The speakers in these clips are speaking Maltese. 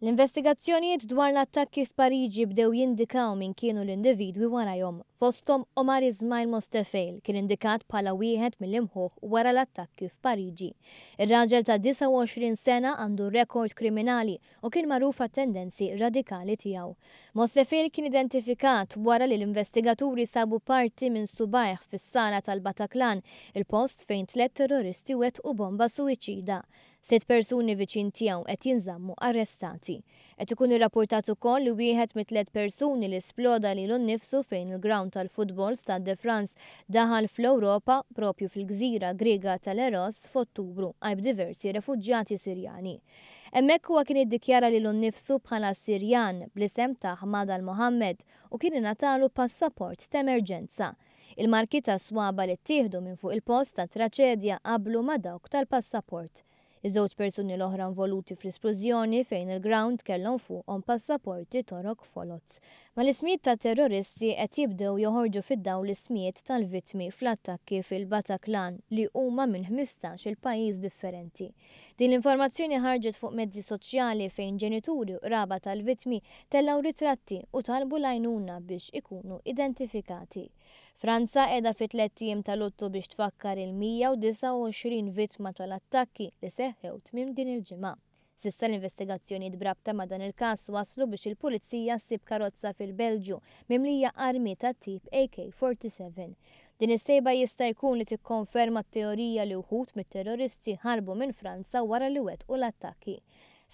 L-investigazzjonijiet dwar l-attakki f'Pariġi bdew jindikaw min kienu l-individwi warajhom. Fosthom Omar Ismail Mostefel kien indikat bħala wieħed mill-imħuħ wara l-attakki f'Pariġi. Ir-raġel ta' 29 sena għandu rekord kriminali u kien magħruf għat-tendenzi radikali tiegħu. Mostefel kien identifikat wara li l-investigaturi sabu parti minn subajh fis-sala tal-Bataclan, il-post fejn 3 terroristi wettqu bomba suwiċida. 6 persuni viċin tiegħu qed jinżammu arrestati. Qed ikun irrappurtat ukoll li wieħed mit-3 persuni li sploda lilu nnifsu fejn il-ground tal-futbol Stade de France daħal fl-Ewropa propju fil-gżira Griega tal-Eros f'Ottubru qalb diversi refuġjati Sirjani. Hemmhekk huwa kien iddikjara lilu nnifsu bħala Sirjan bl-isem ta' Ahmad al-Mohammed u kien ingħatalu passaport ta' emerġenza. Il-marki ta' swaba li ttieħdu minn fuq il-post ta' traċedja qablu ma' dawk tal-passaport. Iż-żewġ persuni l-oħra involuti fl-esplużjoni fejn il-ground kellhom fuqhom passaporti torok folot. Ma l-ismijiet ta' terroristi qed jibdew joħorġu fid-dawl l-ismijiet tal-vittmi fl-attakki fil-Bataclan li huma minn 15 il-pajjiż differenti. Din l-informazzjoni ħarġet fuq mezzi soċjali fejn ġenituri u qraba tal-vittmi tellaw ritratti u talbu l-għajnuna biex ikunu identifikati. Franza qiegħda fi 3 ijiem tal-Luttu biex tfakkar il-129 vittma tal-attakki li seħħew tmiem din il-ġimgħa. S'issa l-investigazzjonijiet brabta ma' dan il-każ waslu biex il-pulizija ssib karozza fil-Belġju mimlija armi tat-tip AK-47. Din is-sejba jista' jkun li tikkonferma t-teorija li wħud mit-terroristi ħarbu minn Franza wara li wettqu l-attakki.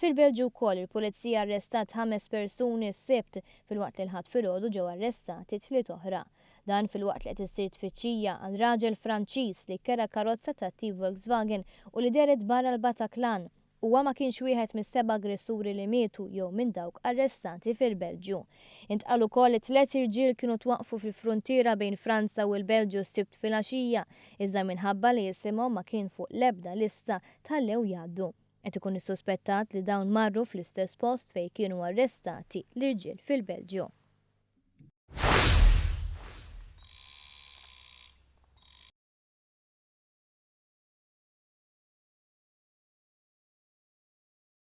Fil-Belġju wkoll il-pulizija arrestat 5 persuni s-sibt filwaqt li l-ħadd filgħodu ġew arrestati 3 oħra. Dan filwaqt li qed issir tfittxija għal raġel Franċiż li kera karozza ta' tip Volkswagen u li deret barra l-Bataclan. Huwa ma kienx wieħed mis-7 aggressuri li mietu jew minn dawk arrestati fil-Belġju. Intqal ukoll li 3 irġiel kienu twaqfu fil-fruntiera bejn Franza u l-Belġju s-sibt filgħaxija iżda minħabba li isimhom ma kien fuq l-ebda lista tallew jgħaddu. Qed ikun issuspettat li dawn marru fl-istess post fejn kienu arrestati l-irġiel fil-Belġju.